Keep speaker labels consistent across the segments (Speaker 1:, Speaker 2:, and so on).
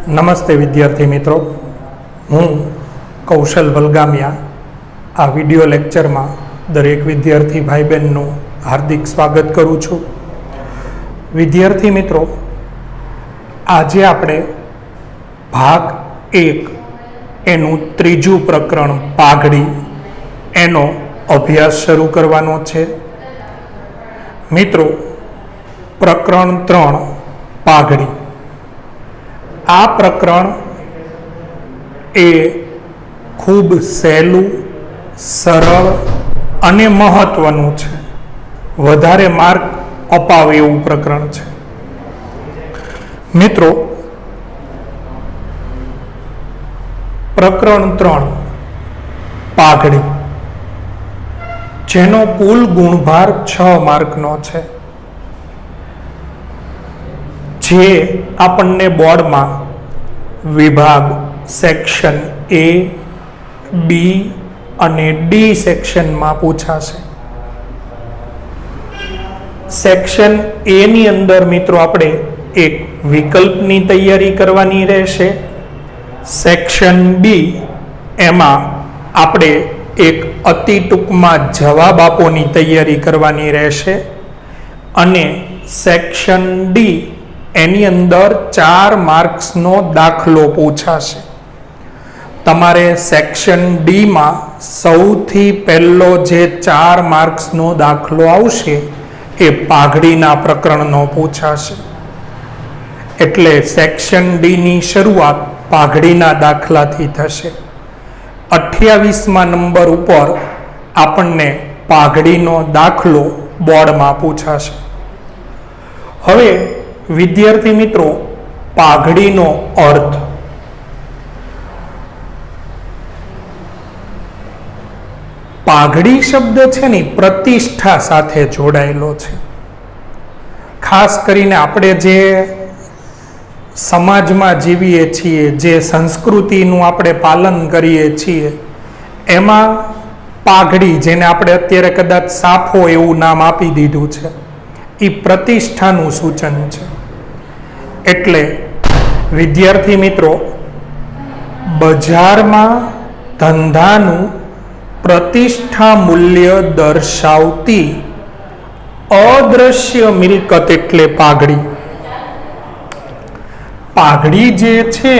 Speaker 1: નમસ્તે વિદ્યાર્થી મિત્રો, હું કૌશલ વલગામિયા આ વિડિયો લેક્ચરમાં દરેક વિદ્યાર્થી ભાઈ બહેનનું હાર્દિક સ્વાગત કરું છું. વિદ્યાર્થી મિત્રો, આજે આપણે ભાગ 1 એનું ત્રીજું પ્રકરણ પાઘડી એનો અભ્યાસ શરૂ કરવાનો છે. મિત્રો, પ્રકરણ 3 પાઘડી, આ પ્રકરણ એ ખૂબ સહેલું, સરળ અને મહત્વનું છે. વધારે માર્ક અપાવે એવું પ્રકરણ છે. મિત્રો, પ્રકરણ 3 પાઘડી, જેનો કુલ ગુણભાર 6 માર્કનો છે, જે આપણને બોર્ડમાં વિભાગ સેક્શન A, B અને D સેક્શનમાં પૂછાશે. સેક્શન A ની અંદર મિત્રો આપણે એક વિકલ્પની તૈયારી કરવાની રહેશે. સેક્શન B એમાં આપણે એક અતિ ટૂંકમાં જવાબ આપોની તૈયારી કરવાની રહેશે. અને સેક્શન D એની અંદર 4 માર્ક્સનો દાખલો પૂછાશે. તમારે સેક્શન D માં સૌથી પહેલો જે 4 માર્ક્સનો દાખલો આવશે એ પાઘડીના પ્રકરણનો પૂછાશે. એટલે સેક્શન D ની શરૂઆત પાઘડીના દાખલાથી થશે. 28મા નંબર ઉપર આપણને પાઘડીનો દાખલો બોર્ડમાં પૂછાશે. હવે વિદ્યાર્થી મિત્રો, પાઘડીનો અર્થ. પાઘડી શબ્દ છે ને પ્રતિષ્ઠા સાથે જોડાયેલો છે. ખાસ કરીને આપણે જે સમાજમાં જીવીએ છીએ, જે સંસ્કૃતિનું આપણે પાલન કરીએ છીએ, એમાં પાઘડી, જેને આપણે અત્યારે કદાચ સાફો એવું નામ આપી દીધું છે, એ પ્રતિષ્ઠાનું સૂચન છે. એટલે વિદ્યાર્થી મિત્રો, બજારમાં ધંધાનું પ્રતિષ્ઠા મૂલ્ય દર્શાવતી અદ્રશ્ય મિલકત એટલે પાઘડી. પાઘડી જે છે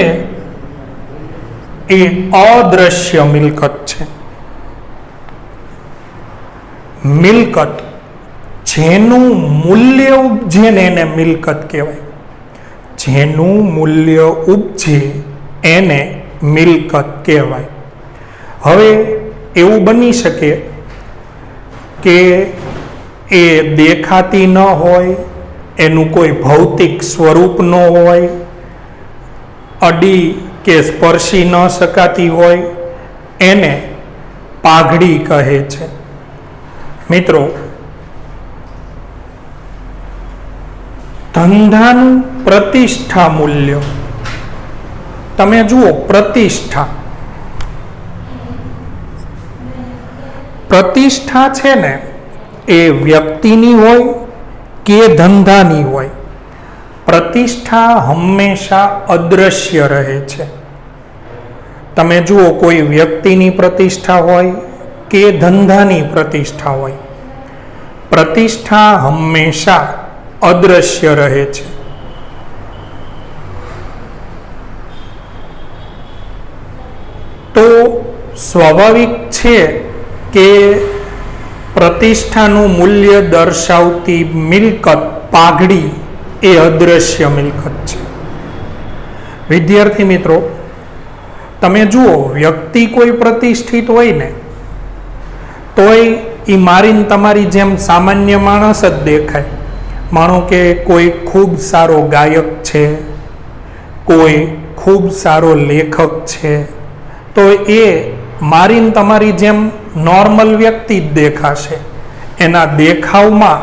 Speaker 1: એ અદ્રશ્ય મિલકત છે. મિલકત જેનું મૂલ્ય ઉપજે ને એને મિલકત કહેવાય. જેનું મૂલ્ય ઉપજે એને મિલકત કહેવાય. હવે એવું બની શકે કે એ દેખાતી ન હોય, એનું કોઈ ભૌતિક સ્વરૂપ ન હોય, અડી કે સ્પર્શી ન શકાતી હોય, એને પાઘડી કહે છે. મિત્રો, ધંધાનું પ્રતિષ્ઠા મૂલ્ય, તમે જુઓ, પ્રતિષ્ઠા છે ને એ વ્યક્તિની હોય કે ધંધાની હોય, પ્રતિષ્ઠા હંમેશા અદ્રશ્ય રહે છે. તમે જુઓ, કોઈ વ્યક્તિની પ્રતિષ્ઠા હોય કે ધંધાની પ્રતિષ્ઠા હોય, પ્રતિષ્ઠા હંમેશા અદ્રશ્ય રહે છે. તો સ્વાભાવિક છે કે પ્રતિષ્ઠાનું મૂલ્ય દર્શાવતી મિલકત પાઘડી એ અદ્રશ્ય મિલકત છે. વિદ્યાર્થી મિત્રો, તમે જુઓ, વ્યક્તિ કોઈ પ્રતિષ્ઠિત હોય ને તોય એ મારીને તમારી જેમ સામાન્ય માણસ જ દેખાય. માનો કે કોઈ ખૂબ સારો ગાયક છે, કોઈ ખૂબ સારો લેખક છે, તો એ મારીને તમારી જેમ નોર્મલ વ્યક્તિ જ દેખાશે. એના દેખાવમાં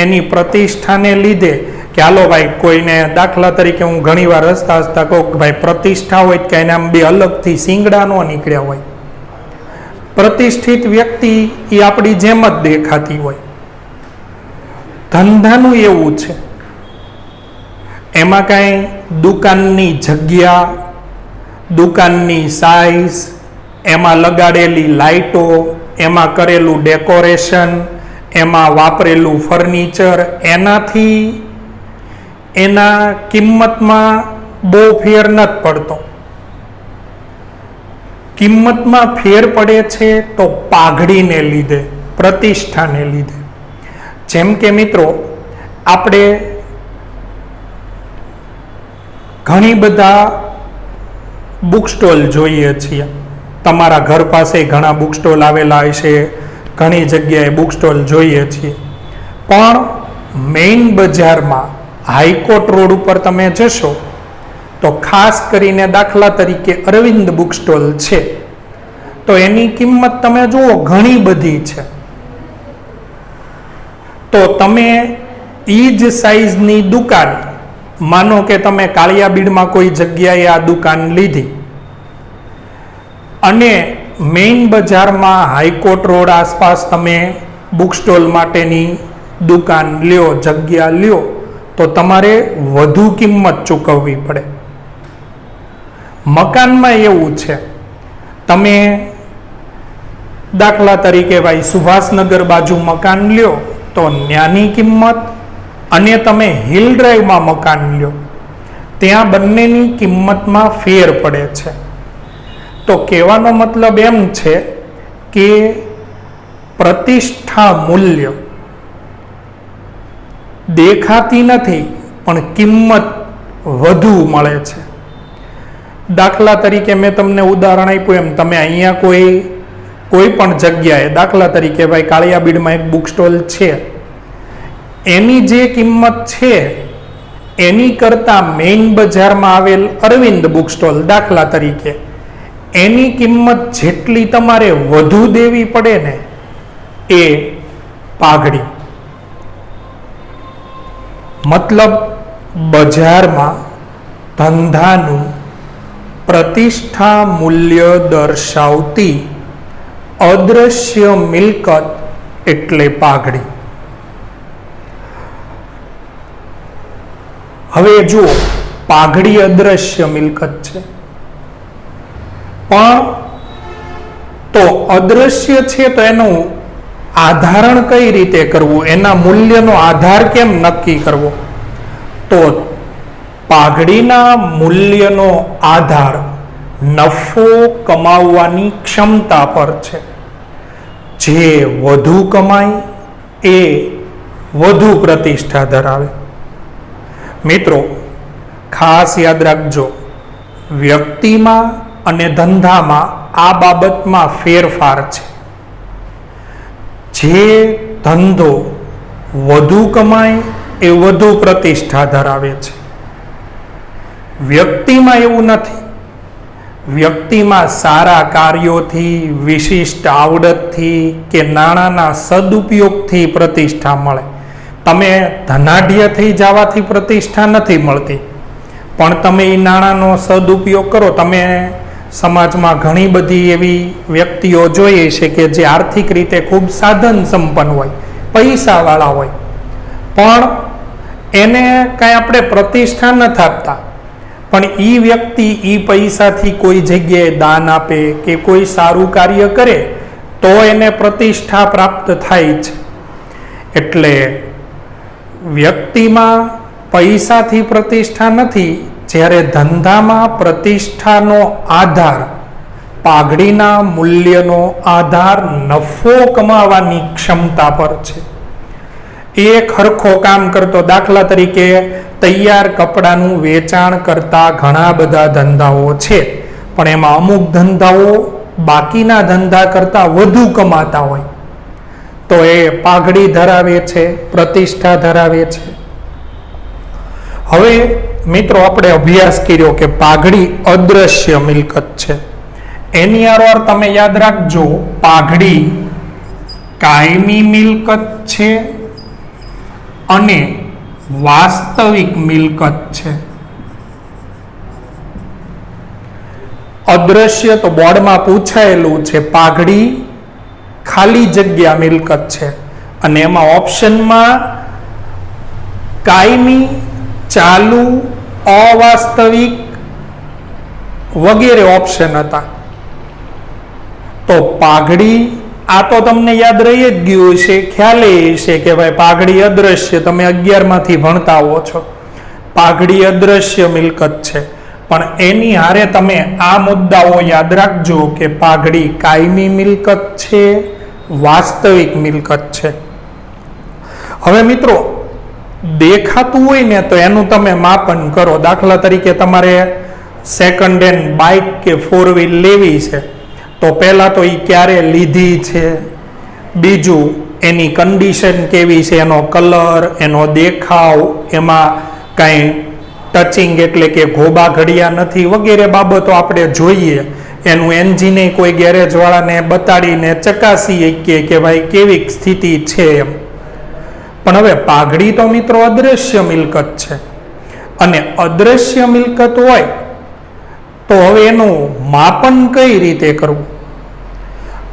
Speaker 1: એની પ્રતિષ્ઠાને લીધે કે હાલો ભાઈ, કોઈને દાખલા તરીકે હું ઘણીવાર હસતા હસતા કહું કે ભાઈ પ્રતિષ્ઠા હોય કે એને આમ બે અલગથી શિંગડા ન નીકળ્યા હોય. પ્રતિષ્ઠિત વ્યક્તિ એ આપણી જેમ જ દેખાતી હોય. ધંધાનું એવું છે એમાં કાંઈ દુકાનની જગ્યા, દુકાનની સાઇઝ, એમાં લગાડેલી લાઇટો, એમાં કરેલું ડેકોરેશન, એમાં વાપરેલું ફર્નિચર, એનાથી એના કિંમતમાં બહુ ફેર નથી પડતો. કિંમતમાં ફેર પડે છે તો પાઘડીને લીધે, પ્રતિષ્ઠાને લીધે. જેમ કે મિત્રો, આપણે ઘણી બધા બુક સ્ટોલ જોઈએ છીએ. તમારા ઘર પાસે ઘણા બુક સ્ટોલ આવેલા હશે, ઘણી જગ્યાએ બુક સ્ટોલ જોઈએ છીએ. પણ મેઇન બજારમાં હાઈકોર્ટ રોડ ઉપર તમે જશો તો ખાસ કરીને દાખલા તરીકે અરવિંદ બુક સ્ટોલ છે, તો એની કિંમત તમે જુઓ ઘણી બધી છે. તો તમે એ જ સાઈઝની દુકાન, માનો કે તમે કાળિયાબીડમાં કોઈ જગ્યાએ આ દુકાન લીધી અને મેઇન બજારમાં હાઈકોર્ટ રોડ આસપાસ તમે બુક સ્ટોલ માટેની દુકાન લ્યો, જગ્યા લ્યો, તો તમારે વધુ કિંમત ચૂકવવી પડે. મકાનમાં એવું છે, તમે દાખલા તરીકે ભાઈ સુભાષનગર બાજુ મકાન લ્યો તો ત્યાંની કિંમત અને તમે હિલ ડ્રાઈવમાં મકાન લ્યો ત્યાં બંનેની કિંમતમાં ફેર પડે છે. તો કહેવાનો મતલબ એમ છે કે પ્રતિષ્ઠા મૂલ્ય દેખાતી નથી પણ કિંમત વધુ મળે છે. દાખલા તરીકે મેં તમને ઉદાહરણ આપ્યું એમ, તમે અહીંયા કોઈ પણ જગ્યાએ દાખલા તરીકે ભાઈ કાળિયાબીડમાં એક બુક સ્ટોલ છે, એની જે કિંમત છે એની કરતાં મેઇન બજારમાં આવેલ અરવિંદ બુક સ્ટોલ દાખલા તરીકે એની કિંમત જેટલી તમારે વધુ દેવી પડે ને એ પાઘડી. મતલબ બજારમાં ધંધાનું પ્રતિષ્ઠા મૂલ્ય દર્શાવતી અદ્રશ્ય મિલકત એટલે પાઘડી. હવે જુઓ, પાઘડી અદ્રશ્ય મિલકત છે, પણ તો અદ્રશ્ય છે તો એનું આધારણ કઈ રીતે કરવું, એના મૂલ્યનો આધાર કેમ નક્કી કરવો? તો પાઘડીના મૂલ્યનો આધાર નફો કમાવવાની ક્ષમતા પર છે. જે વધુ કમાય એ વધુ પ્રતિષ્ઠા ધરાવે. મિત્રો, ખાસ યાદ રાખજો, વ્યક્તિમાં અને ધંધામાં આ બાબતમાં ફેરફાર છે. જે ધંધો વધુ કમાય એ વધુ પ્રતિષ્ઠા ધરાવે છે. વ્યક્તિમાં એવું નથી. વ્યક્તિમાં સારા કાર્યોથી, વિશિષ્ટ આવડતથી કે નાણાંના સદુપયોગથી પ્રતિષ્ઠા મળે. તમે ધનાઢ્ય થઈ જવાથી પ્રતિષ્ઠા નથી મળતી, પણ તમે એ નાણાંનો સદુપયોગ કરો. તમે સમાજમાં ઘણી બધી એવી વ્યક્તિઓ જોઈએ છે કે જે આર્થિક રીતે ખૂબ સાધન સંપન્ન હોય, પૈસાવાળા હોય, પણ એને કાંઈ આપણે પ્રતિષ્ઠા નથી આપતા. પણ એ વ્યક્તિ એ પૈસાથી કોઈ જગ્યાએ દાન આપે કે કોઈ સારું કાર્ય કરે તો એને પ્રતિષ્ઠા પ્રાપ્ત થાય છે. એટલે વ્યક્તિમાં પૈસાથી પ્રતિષ્ઠા નથી, જ્યારે ધંધામાં પ્રતિષ્ઠાનો આધાર, પાઘડીના મૂલ્યનો આધાર નફો કમાવાની ક્ષમતા પર છે. એક હરખો કામ કરતો, દાખલા તરીકે તૈયાર કપડાનું વેચાણ કરતા ઘણા બધા ધંધાઓ છે, પણ એમાં અમુક ધંધાઓ બાકીના ધંધા કરતા વધુ કમાતા હોય તો એ પાઘડી ધરાવે છે, પ્રતિષ્ઠા ધરાવે છે. હવે મિત્રો, આપણે અભ્યાસ કર્યો કે પાઘડી અદ્રશ્ય મિલકત છે. એની આરોર તમે યાદ રાખજો, પાઘડી કાયમી મિલકત છે અને વાસ્તવિક મિલકત છે. અદ્રશ્ય તો બોર્ડમાં પૂછાયેલું છે, પાઘડી ખાલી જગ્યા મિલકત છે, અને એમાં ઓપ્શનમાં કાયમી ચાલુ, અવાસ્તવિક વગેરે ઓપ્શન હતા. તો પાઘડી, આ તો તમને યાદ રહી જ ગયું છે, ખ્યાલ એ છે કે ભાઈ પાઘડી અદ્રશ્ય, તમે 11 માંથી ભણતા હો છો, પાઘડી અદ્રશ્ય મિલકત છે. પણ એની હારે તમે આ મુદ્દાઓ યાદ રાખજો કે પાઘડી કાયમી મિલકત છે, વાસ્તવિક મિલકત છે. હવે મિત્રો, દેખાતું હોય ને તો એનું તમે માપન કરો. દાખલા તરીકે તમારે સેકન્ડ હેન્ડ બાઇક કે 4 વ્હીલ લેવી છે, તો પહેલા તો એ ક્યારે લીધી છે, બીજું એની કન્ડિશન કેવી છે, એનો કલર, એનો દેખાવ, એમાં કાંઈ ટચિંગ એટલે કે ઘોબા ઘડિયા નથી વગેરે બાબતો આપણે જોઈએ. એનું એન્જિને કોઈ ગેરેજવાળાને બતાડીને ચકાસી શકીએ કે ભાઈ કેવી સ્થિતિ છે એમ. પણ હવે પાઘડી તો મિત્રો અદ્રશ્ય મિલકત છે, અને અદ્રશ્ય મિલકત હોય તો હવે એનું માપન કઈ રીતે કરવું?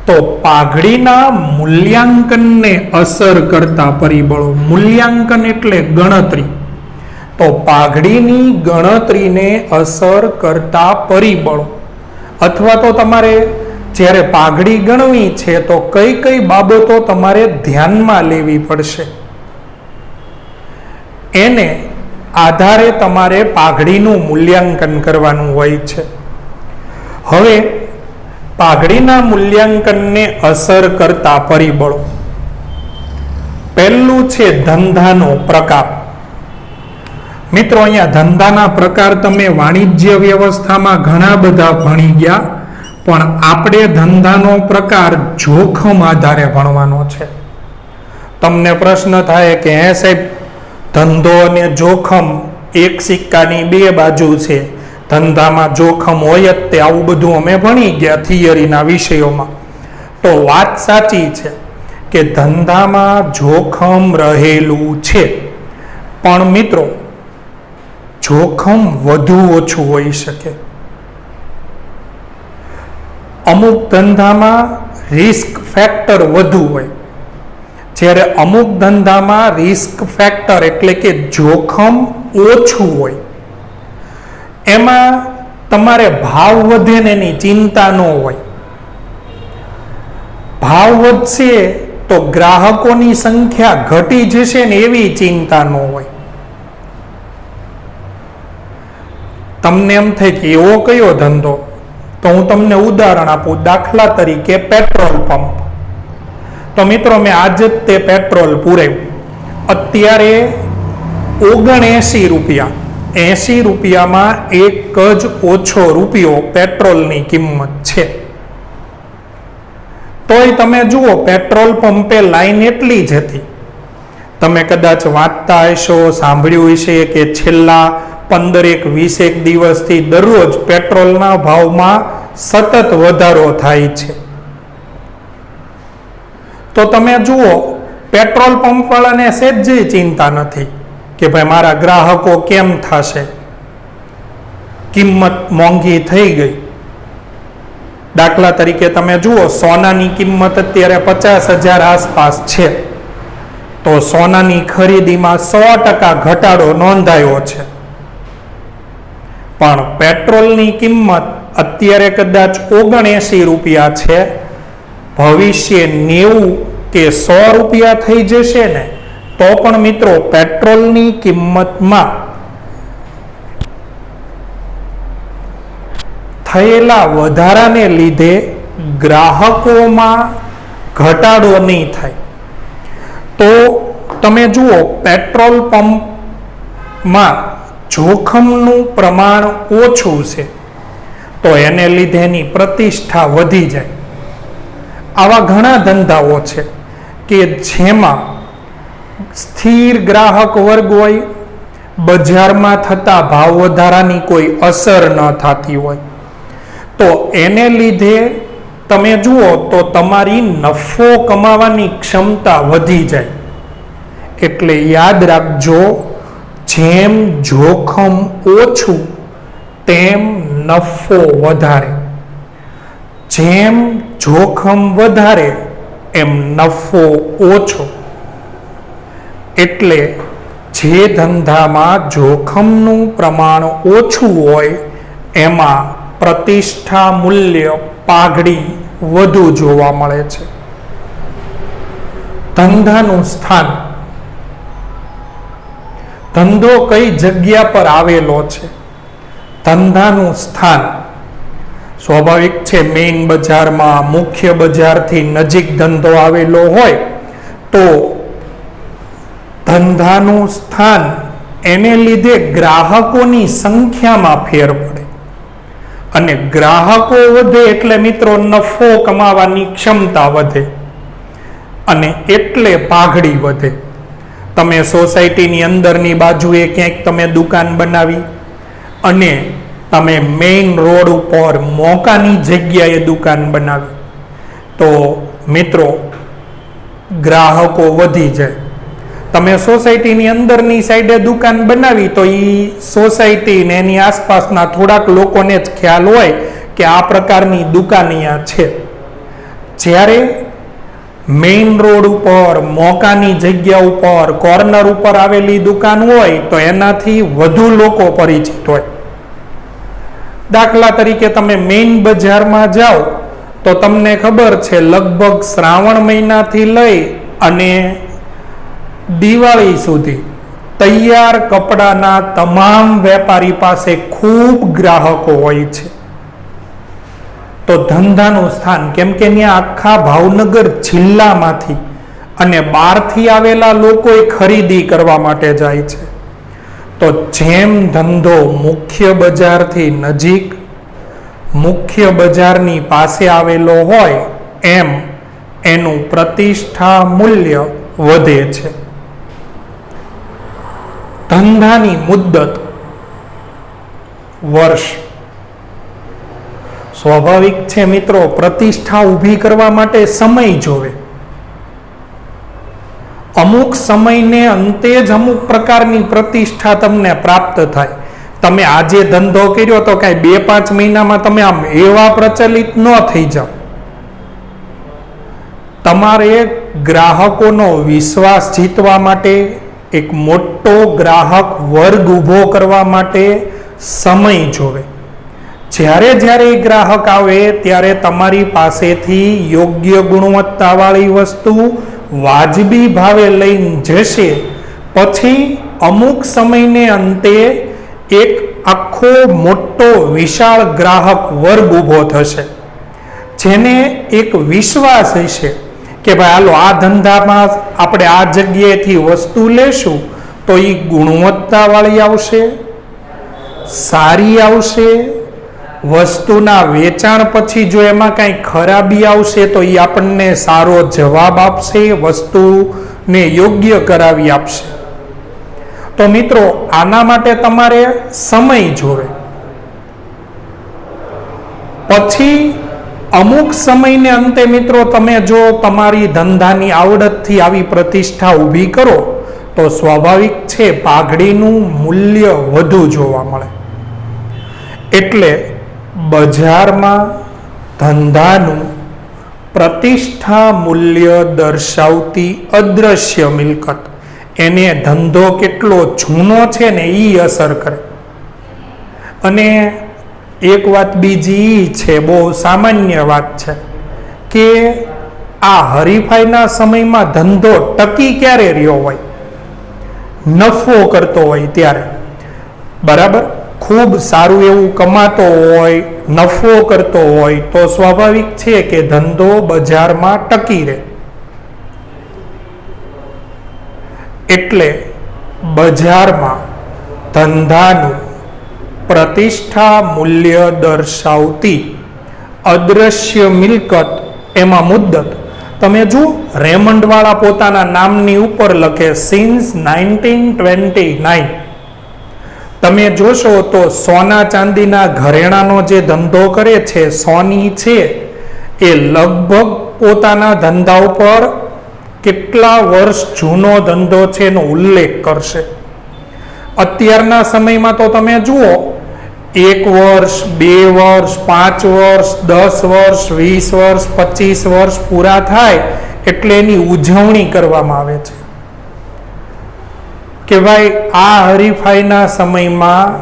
Speaker 1: તો પાઘડીના મૂલ્યાંકનને અસર કરતા પરિબળો, મૂલ્યાંકન એટલે ગણતરી, તો પાઘડીની ગણતરીને અસર કરતા પરિબળો, અથવા તો તમારે જ્યારે પાઘડી ગણવી છે તો કઈ કઈ બાબતો તમારે ધ્યાનમાં લેવી પડશે, એને આધારે તમારે પાઘડીનું મૂલ્યાંકન કરવાનું હોય છે. હવે પાઘડીના મૂલ્યાંકનને અસર કરતા પરિબળો, પહેલું છે ધંધાનો પ્રકાર. મિત્રો, અહીંયા ધંધાના પ્રકાર તમે વાણિજ્ય વ્યવસ્થામાં ઘણા બધા ભણી ગયા, પણ આપણે ધંધાનો પ્રકાર જોખમ આધારે ભણવાનો છે. તમને પ્રશ્ન થાય કે હે સાહેબ, ધંધો અને જોખમ એક સિક્કાની 2 બાજુ છે, ધંધામાં જોખમ હોય જ તે, આવું બધું અમે ભણી ગયા થિયરીના વિષયોમાં. તો વાત સાચી છે કે ધંધામાં જોખમ રહેલું છે, પણ મિત્રો જોખમ વધુ ઓછું હોઈ શકે. અમુક ધંધામાં રિસ્ક ફેક્ટર વધુ હોય, જ્યારે અમુક ધંધામાં રિસ્ક ફેક્ટર એટલે કે જોખમ ઓછું હોય. એમાં તમારે ભાવ વધે ને એની ચિંતા ન હોય. ભાવ વધશે તો ગ્રાહકોની સંખ્યા ઘટી જશે ને એવી ચિંતા ન હોય. તમને એમ થાય કે એવો કયો ધંધો, તો હું તમને ઉદાહરણ આપું. દાખલા તરીકે પેટ્રોલ પંપ. તો મિત્રો, મેં આજે જ તે પેટ્રોલ પૂરાયું, અત્યારે 79 રૂપિયા, 80 રૂપિયામાં એક જ ઓછો રૂપિયો પેટ્રોલની કિંમત છે. તોય તમે જુઓ, પેટ્રોલ પંપે લાઈન એટલી જ હતી. તમે કદાચ વાંચતા હશો, સાંભળ્યું હશે કે છેલ્લા 15-20 દિવસથી દરરોજ પેટ્રોલના ભાવમાં સતત વધારો થાય છે. તો તમે જુઓ, પેટ્રોલ પંપ વાળાને સહેજ ચિંતા નથી કે ભાઈ મારા ગ્રાહકો કેમ થશે, કિંમત મોંઘી થઈ ગઈ. દાખલા તરીકે તમે જુઓ, સોનાની કિંમત અત્યારે 50,000 આસપાસ છે, તો સોનાની ખરીદીમાં 100% ઘટાડો નોંધાયો છે. પણ પેટ્રોલની કિંમત અત્યારે કદાચ 79 રૂપિયા છે, ભવિષ્ય 90 કે 100 રૂપિયા થઈ જશે ને, તો પણ મિત્રો પેટ્રોલની કિંમતમાં થયેલા વધારાને લીધે ગ્રાહકોમાં ઘટાડો નહીં થાય. તો તમે જુઓ, પેટ્રોલ પંપમાં જોખમનું પ્રમાણ ઓછું છે, તો એને લીધે એની પ્રતિષ્ઠા વધી જાય. આવા ઘણા ધંધાઓ છે કે જેમાં સ્થિર ગ્રાહક વર્ગ હોય, બજારમાં થતા ભાવ વધારાની કોઈ અસર ન થતી હોય, તો એને લીધે તમે જુઓ તો તમારી નફો કમાવાની ક્ષમતા વધી જાય. એટલે યાદ રાખજો, જેમ જોખમ ઓછું તેમ નફો વધારે, જેમ જોખમ વધારે એમ નફો ઓછો. એટલે જે ધંધામાં જોખમનું પ્રમાણ ઓછું હોય એમાં પ્રતિષ્ઠા મૂલ્ય પાઘડી વધુ જોવા મળે છે. ધંધાનું સ્થાન, ધંધો કઈ જગ્યા પર આવેલો છે? ધંધાનું સ્થાન સ્વાભાવિક છે, મેઇન બજારમાં, મુખ્ય બજારથી નજીક ધંધો આવેલો હોય તો ધંધાનું સ્થાન એને લીધે ગ્રાહકોની સંખ્યામાં ફેર પડે અને ગ્રાહકો વધે એટલે મિત્રો નફો કમાવાની ક્ષમતા વધે અને એટલે પાઘડી વધે. તમે સોસાયટીની અંદરની બાજુએ ક્યાંક તમે દુકાન બનાવી અને તમે મેઇન રોડ ઉપર મોકાની જગ્યાએ દુકાન બનાવી તો મિત્રો ગ્રાહકો વધી જાય. તમે સોસાયટીની અંદરની સાઈડે દુકાન બનાવી તો એ સોસાયટી ને એની આસપાસના થોડાક લોકોને જ ખ્યાલ હોય કે આ પ્રકારની દુકાન અહીંયા છે. જ્યારે મેઇન રોડ ઉપર, મોકાની જગ્યા ઉપર, કોર્નર ઉપર આવેલી દુકાન હોય તો એનાથી વધુ લોકો પરિચિત હોય. દાખલા તરીકે તમે મેઇન બજારમાં જાઓ તો તમને ખબર છે લગભગ શ્રાવણ મહિનાથી લઈ અને દિવાળી સુધી તૈયાર કપડાના તમામ વેપારી પાસે ખૂબ ગ્રાહકો હોય છે. તો ધંધાનું સ્થાન, કેમ કે ત્યાં આખા ભાવનગર જિલ્લામાંથી અને બહારથી આવેલા લોકો ખરીદી કરવા માટે જાય છે. તો જેમ ધંધો મુખ્ય બજારથી નજીક, મુખ્ય બજારની પાસે આવેલો હોય એમ એનું પ્રતિષ્ઠા મૂલ્ય વધે છે. ધંધાની મુદ્દત વર્ષ. સ્વાભાવિક છે મિત્રો, પ્રતિષ્ઠા ઊભી કરવા માટે સમય જોવે. અમુક સમયને અંતે જ અમુક પ્રકારની પ્રતિષ્ઠા તમને પ્રાપ્ત થાય. તમે આજે ધંધો કર્યો તો કાંઈ 2-5 મહિનામાં તમે આમ એવા પ્રચલિત ન થઈ જાઓ. તમારે ગ્રાહકોનો વિશ્વાસ જીતવા માટે, એક મોટો ગ્રાહક વર્ગ ઊભો કરવા માટે સમય જોવે. જ્યારે જ્યારે ગ્રાહક આવે ત્યારે તમારી પાસેથી યોગ્ય ગુણવત્તાવાળી વસ્તુ વાજબી ભાવે લઈને જશે. પછી અમુક સમયને અંતે એક આખો મોટો વિશાળ ગ્રાહક વર્ગ ઊભો થશે જેને એક વિશ્વાસ હશે કે ભાઈ હાલો આ ધંધામાં આપણે આ જગ્યાએથી વસ્તુ લેશું તો એ ગુણવત્તાવાળી આવશે, સારી આવશે. વસ્તુના વેચાણ પછી જો એમાં કાંઈ ખરાબી આવશે તો એ આપણને સારો જવાબ આપશે, વસ્તુને યોગ્ય કરાવી આપશે. તો મિત્રો આના માટે તમારે સમય જોવે. પછી અમુક સમયને અંતે મિત્રો તમે જો તમારી ધંધાની આવડતથી આવી પ્રતિષ્ઠા ઊભી કરો તો સ્વાભાવિક છે પાઘડીનું મૂલ્ય વધુ જોવા મળે. એટલે બજારમાં ધંધાનું પ્રતિષ્ઠા મૂલ્ય દર્શાવતી અદ્રશ્ય મિલકત, એને ધંધો કેટલો જૂનો છે ને એ અસર કરે. અને એક વાત બીજી છે, બહુ સામાન્ય વાત છે કે આ હરીફાઈના સમયમાં ધંધો ટકી ક્યારે રહ્યો હોય? નફો કરતો હોય ત્યારે. બરાબર, ખૂબ સારું એવું કમાતો હોય, નફો કરતો હોય તો સ્વાભાવિક છે કે ધંધો બજારમાં ટકી રહે. એટલે બજારમાં ધંધાનું પ્રતિષ્ઠા મૂલ્ય દર્શાવતી અદ્રશ્ય મિલકત, એમાં મુદ્દત. તમે જુઓ, રેમન્ડ વાળા પોતાના નામની ઉપર લખે સિન્સ 1929. તમે જોશો તો સોના ચાંદીના ઘરેણાનો જે ધંધો કરે છે, સોની છે, એ લગભગ પોતાના ધંધા ઉપર કેટલા વર્ષ જૂનો ધંધો છે એનો ઉલ્લેખ કરશે. અત્યારના સમયમાં તો તમે જુઓ 1 વર્ષ, 2 વર્ષ, 5 વર્ષ, 10 વર્ષ, 20 વર્ષ, 25 વર્ષ પૂરા થાય એટલે એની ઉજવણી કરવામાં આવે છે. કે ભાઈ આ હરીફાઈના સમયમાં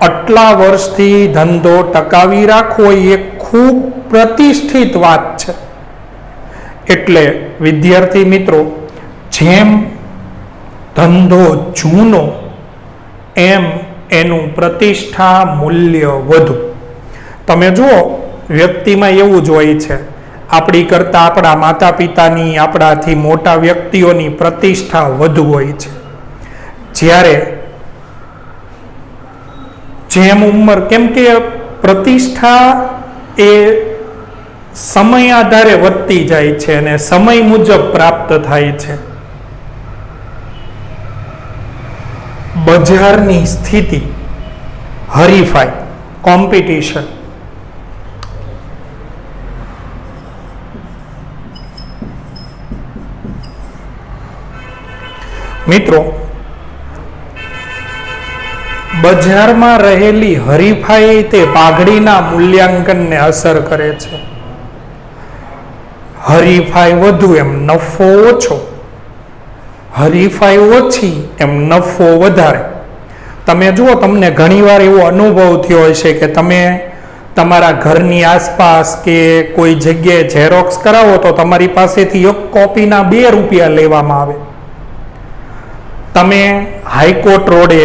Speaker 1: આટલા વર્ષથી ધંધો ટકાવી રાખવો એ ખૂબ પ્રતિષ્ઠિત વાત છે. એટલે વિદ્યાર્થી મિત્રો, જેમ ધંધો જૂનો એમ એનું પ્રતિષ્ઠા મૂલ્ય વધુ. તમે જુઓ, વ્યક્તિમાં એવું જ હોય છે, આપણી કરતા આપણા માતા પિતાની, આપણાથી મોટા વ્યક્તિઓની પ્રતિષ્ઠા વધુ હોય છે. જ્યારે જેમ ઉંમર, કેમ કે પ્રતિષ્ઠા એ સમય આધારે વધતી જાય છે અને સમય મુજબ પ્રાપ્ત થાય છે. બજારની સ્થિતિ, હરીફાઈ, કોમ્પિટિશન. મિત્રો, બજારમાં રહેલી હરીફાઈ તે પાઘડીના મૂલ્યાંકનને અસર કરે છે. હરીફાઈ વધુ એમ નફો ઓછો, હરીફાઈ ઓછી એમ નફો વધારે. તમે જુઓ, તમને ઘણીવાર એવો અનુભવ થયો હશે કે તમે તમારા ઘરની આસપાસ કે કોઈ જગ્યાએ ઝેરોક્સ કરાવો તો તમારી પાસેથી એક કોપીના 2 રૂપિયા લેવામાં આવે. તમે હાઈકોર્ટ રોડે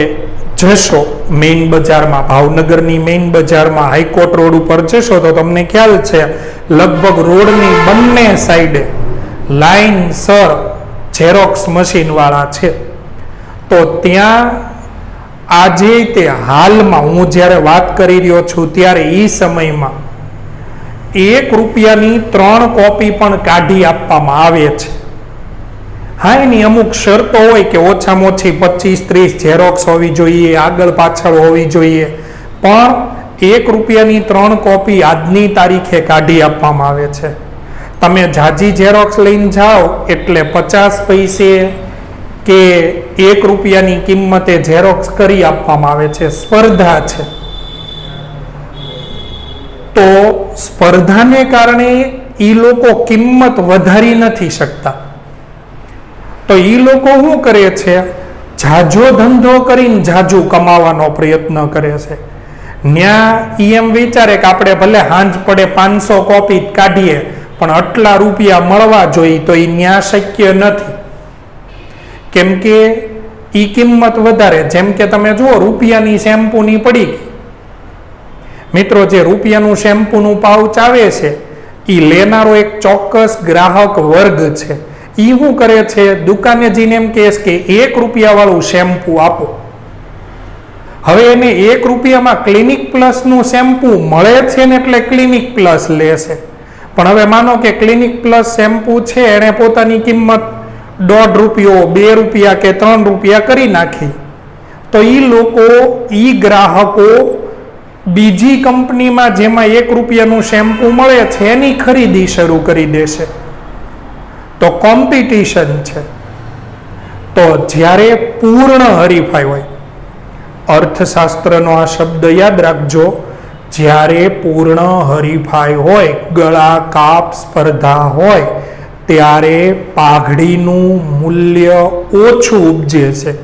Speaker 1: જશો, મેઇન બજારમાં, ભાવનગરની મેઇન બજારમાં હાઈકોર્ટ રોડ ઉપર જશો તો તમને ખ્યાલ છે, લગભગ રોડની બંને સાઈડે લાઈનસર ઝેરોક્સ મશીન વાળા છે. તો ત્યાં આજે તે હાલમાં હું જ્યારે વાત કરી રહ્યો છું ત્યારે એ સમયમાં 1 રૂપિયાની 3 કોપી પણ કાઢી આપવામાં આવે છે. હા, એની અમુક શરતો હોય કે ઓછામાં ઓછી 25-30 ઝેરોક્સ હોવી જોઈએ, આગળ પાછળ હોવી જોઈએ, પણ 1 રૂપિયાની 3 કોપી આજની તારીખે કાઢી આપવામાં આવે છે. તમે જાજી ઝેરોક્સ લઈને જાઓ એટલે 50 પૈસે કે 1 રૂપિયાની કિંમતે ઝેરોક્સ કરી આપવામાં આવે છે. સ્પર્ધા છે. તો સ્પર્ધાને કારણે એ લોકો કિંમત વધારી નથી શકતા. તો એ લોકો શું કરે છે, જાજો ધંધો કરીને જાજુ કમાવાનો પ્રયત્ન કરે છે. ન્યા એમ વિચારે કે આપણે ભલે હાંજ પડે 500 કોપી કાઢીએ પણ આટલા રૂપિયા મળવા જોઈએ, તો એ ન્યા શક્ય નથી. કેમ કે એ કિંમત વધારે. જેમ કે તમે જુઓ, રૂપિયાની શેમ્પૂની પડી ગઈ. મિત્રો, જે રૂપિયાનું શેમ્પૂનું પાઉચ આવે છે એ લેનારો એક ચોક્કસ ગ્રાહક વર્ગ છે. એ શું કરે છે, દુકાને જઈને એમ કહે કે 1 રૂપિયા વાળું શેમ્પૂ આપો. હવે એને 1 રૂપિયામાં ક્લિનિક પ્લસનું શેમ્પૂ મળે છે ને એટલે ક્લિનિક પ્લસ લેશે. પણ હવે માનો કે ક્લિનિક પ્લસ શેમ્પૂ છે, એણે પોતાની કિંમત 1.5 રૂપિયો, 2 રૂપિયા કે 3 રૂપિયા કરી નાખી, તો એ લોકો, એ ગ્રાહકો બીજી કંપનીમાં જેમાં 1 રૂપિયાનું શેમ્પૂ મળે છે એની ખરીદી શરૂ કરી દેશે. તો કોમ્પિટિશન છે. તો જ્યારે પૂર્ણ હરીફાઈ હોય, અર્થશાસ્ત્રનો આ શબ્દ યાદ રાખજો, જ્યારે પૂર્ણ હરીફાઈ હોય, ગળા કાપ સ્પર્ધા હોય, ત્યારે પાઘડીનું મૂલ્ય ઓછું ઉપજે છે.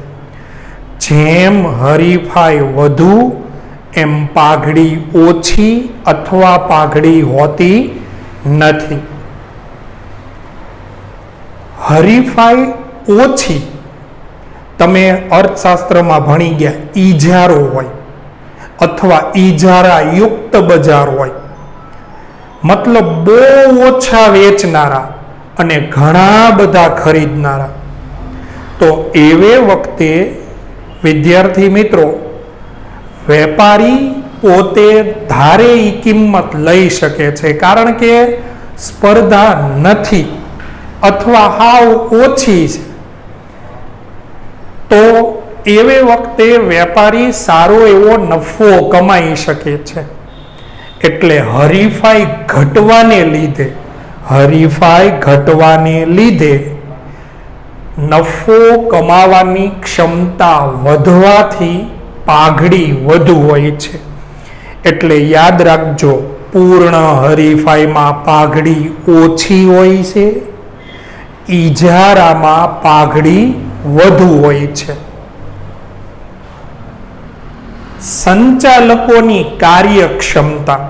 Speaker 1: જેમ હરીફાઈ વધુ એમ પાઘડી ઓછી અથવા પાઘડી હોતી નથી. હરીફાઈ ઓછી, તમે અર્થશાસ્ત્રમાં ભણી ગયા, ઈજારો હોય અથવા ઈજારા યુક્ત બજાર હોય, મતલબ બહુ ઓછા વેચનારા અને ઘણા બધા ખરીદનારા. તો એવે વખતે વિદ્યાર્થી મિત્રો, વેપારી પોતે ધારે એ કિંમત લઈ શકે છે, કારણ કે સ્પર્ધા નથી અથવા હાવ ઓછી છે. તો એવે વખતે વેપારી સારો એવો નફો કમાઈ શકે છે. એટલે હરીફાઈ ઘટવાને લીધે નફો કમાવાની ક્ષમતા વધવાથી પાઘડી વધુ હોય છે. એટલે યાદ રાખજો, પૂર્ણ હરીફાઈમાં પાઘડી ઓછી હોય છે, ઈજારામાં પાઘડી વધુ હોય છે. સંચાલકોની કાર્યક્ષમતા.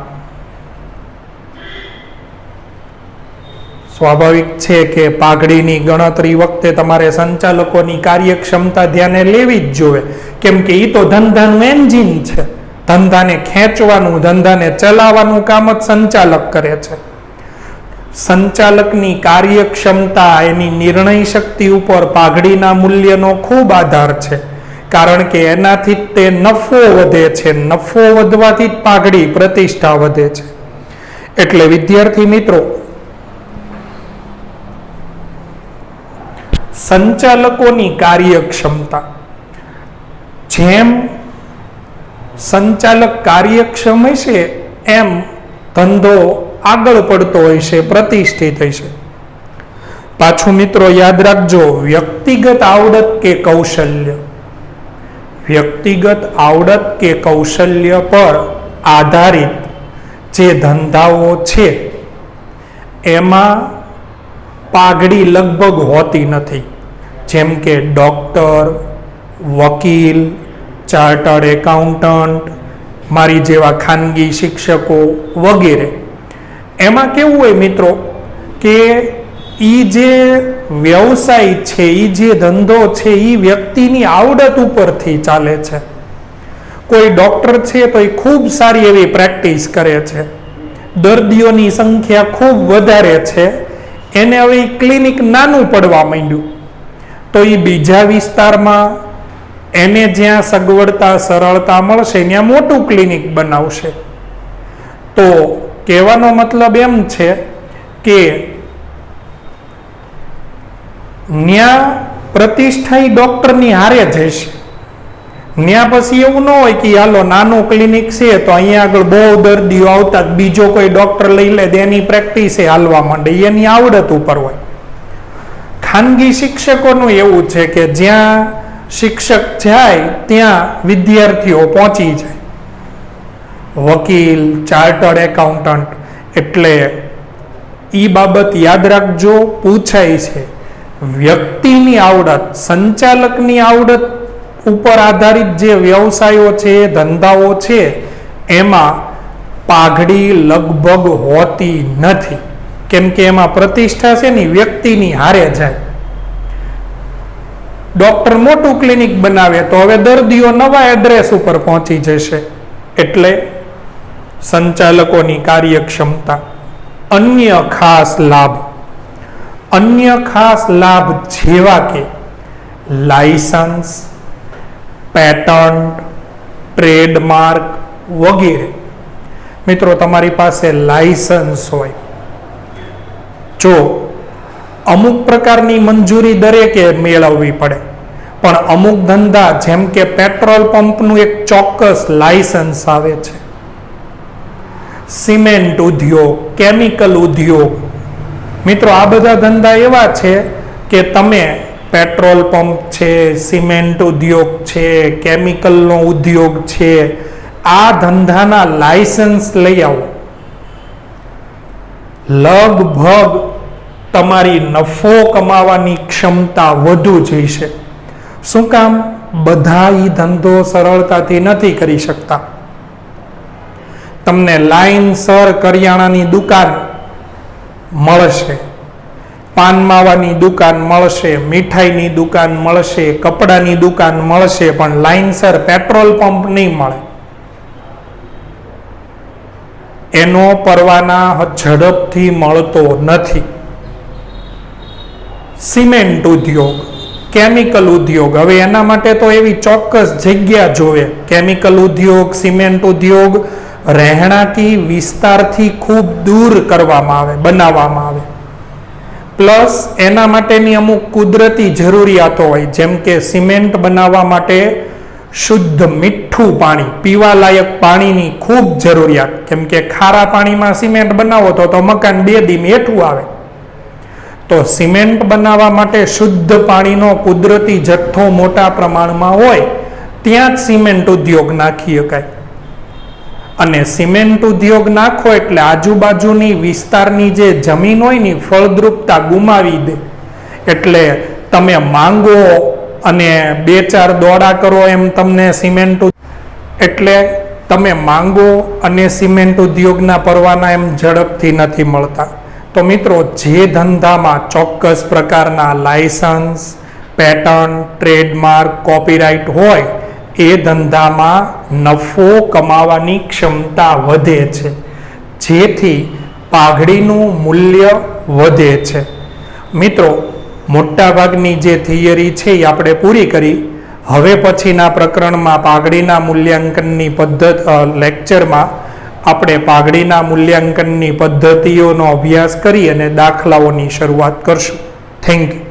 Speaker 1: સ્વાભાવિક છે કે પાઘડીની ગણતરી વખતે તમારે સંચાલકોની કાર્યક્ષમતા ધ્યાને લેવી જ જોઈએ, કેમ કે એ તો ધંધાનું એન્જિન છે. ધંધાને ખેંચવાનું, ધંધાને ચલાવવાનું કામ જ સંચાલક કરે છે. સંચાલકની કાર્યક્ષમતા, એની નિર્ણય શક્તિ ઉપર પાઘડીના મૂલ્યનો ખૂબ આધાર છે, કારણ કે એનાથી જ તે નફો વધે છે. નફો વધવાથી જ પાઘડી પ્રતિષ્ઠા વધે છે. એટલે વિદ્યાર્થી મિત્રો, સંચાલકોની કાર્યક્ષમતા, જેમ સંચાલક કાર્યક્ષમ હશે એમ ધંધો આગળ પડતો હશે, પ્રતિષ્ઠિત હશે. પાછું મિત્રો યાદ રાખજો, વ્યક્તિગત આવડત કે કૌશલ્ય, વ્યક્તિગત આવડત કે કૌશલ્ય પર આધારિત જે ધંધાઓ છે એમાં પાઘડી લગભગ હોતી નથી. જેમ કે ડોક્ટર, વકીલ, ચાર્ટર્ડ એકાઉન્ટન્ટ, મારી જેવા ખાનગી શિક્ષકો વગેરે. એમાં કેવું હોય મિત્રો કે એ જે વ્યવસાય છે, એ જે ધંધો છે, એ વ્યક્તિની આવડત ઉપરથી ચાલે છે. કોઈ ડોક્ટર છે તો એ ખૂબ સારી એવી પ્રેક્ટિસ કરે છે, દર્દીઓની સંખ્યા ખૂબ વધારે છે, એને હવે ક્લિનિક નાનું પડવા માંડ્યું, તો એ બીજા વિસ્તારમાં એને જ્યાં સગવડતા સરળતા મળશે ત્યાં મોટું ક્લિનિક બનાવશે. તો કહેવાનો મતલબ એમ છે કે ન્યા પ્રતિષ્ઠા ડોક્ટરની હારે જશે. ન્યા પછી એવું ન હોય કે હાલો નાનું ક્લિનિક છે તો અહીંયા આગળ બહુ દર્દીઓ આવતા બીજો કોઈ ડોક્ટર લઈ લે, એની પ્રેક્ટિસ હાલવા માંડે, એની આવડત ઉપર હોય. ખાનગી શિક્ષકોનું એવું છે કે જ્યાં શિક્ષક જાય ત્યાં વિદ્યાર્થીઓ પહોંચી જાય. વકીલ, ચાર્ટર્ડ એકાઉન્ટન્ટ, એટલે એ બાબત યાદ રાખજો, પૂછાય છે. વ્યક્તિની આવડત, સંચાલકની આવડત ઉપર આધારિત જે વ્યવસાયો છે, ધંધાઓ છે, એમાં પાઘડી લગભગ હોતી નથી, કેમ કે એમાં પ્રતિષ્ઠા છે ને વ્યક્તિની હારે જાય. ડોક્ટર મોટું ક્લિનિક બનાવે તો હવે દર્દીઓ નવા એડ્રેસ ઉપર પહોંચી જશે. એટલે સંચાલકોની કાર્યક્ષમતા. અન્ય ખાસ લાભ, અન્ય ખાસ લાભ જેવા કે લાયસન્સ, પેટન્ટ, ટ્રેડમાર્ક વગેરે. મિત્રો તમારી પાસે લાયસન્સ હોય, જો અમુક પ્રકારની મંજૂરી દરેકે મેળવવી પડે, પણ અમુક ધંધા જેમ કે પેટ્રોલ પંપનું એક ચોક્કસ લાયસન્સ આવે છે. સિમેન્ટ ઉદ્યોગ, કેમિકલ ઉદ્યોગ, મિત્રો આ બધા ધંધા એવા છે કે તમે પેટ્રોલ પંપ છે, સિમેન્ટ ઉદ્યોગ છે, કેમિકલનો ઉદ્યોગ છે, આ ધંધાના લાયસન્સ લઈ આવો, લગભગ તમારી નફો કમાવાની ક્ષમતા વધુ જશે. શું કામ? બધા એ ધંધો સરળતાથી નથી કરી શકતા. તમને લાઈનસર કરિયાણાની દુકાન મળશે, પાન માવાની દુકાન મળશે, મીઠાઈની દુકાન મળશે, કપડાની દુકાન મળશે, પણ લાઈનસર પેટ્રોલ પંપ નહીં મળે. એનો પરવાના ઝડપથી મળતો નથી. સિમેન્ટ ઉદ્યોગ, કેમિકલ ઉદ્યોગ, હવે એના માટે તો એવી ચોક્કસ જગ્યા જોવે. કેમિકલ ઉદ્યોગ, સિમેન્ટ ઉદ્યોગ રહેણાંકી વિસ્તારથી ખૂબ દૂર કરવામાં આવે, બનાવવામાં આવે. પ્લસ એના માટેની અમુક કુદરતી જરૂરિયાતો હોય, જેમ કે સિમેન્ટ બનાવવા માટે શુદ્ધ મીઠું પાણી, પીવાલાયક પાણીની ખૂબ જરૂરિયાત, કેમ કે ખારા પાણીમાં સિમેન્ટ બનાવો તો મકાન 2 દી હેઠું આવે. તો સિમેન્ટ બનાવવા માટે શુદ્ધ પાણીનો કુદરતી જથ્થો મોટા પ્રમાણમાં હોય ત્યાં જ સિમેન્ટ ઉદ્યોગ નાખી શકાય. અને સિમેન્ટ ઉદ્યોગ નાખો એટલે આજુબાજુની વિસ્તારની જે જમીન હોય ને ફળદ્રુપતા ગુમાવી દે. એટલે તમે માંગો અને 2-4 દોડા કરો એમ તમને સિમેન્ટ એટલે તમે માંગો અને સિમેન્ટ ઉદ્યોગના પરવાના એમ ઝડપથી નથી મળતા. તો મિત્રો, જે ધંધામાં ચોક્કસ પ્રકારના લાયસન્સ, પેટર્ન, ટ્રેડમાર્ક, કોપીરાઇટ હોય એ ધંધામાં નફો કમાવાની ક્ષમતા વધે છે, જેથી પાઘડીનું મૂલ્ય વધે છે. મિત્રો, મોટાભાગની જે થિયરી છે એ આપણે પૂરી કરી. હવે પછીના પ્રકરણમાં પાઘડીના મૂલ્યાંકનની લેક્ચરમાં આપણે પાઘડીના મૂલ્યાંકનની પદ્ધતિઓનો અભ્યાસ કરી અને દાખલાઓની શરૂઆત કરશું. Thank you.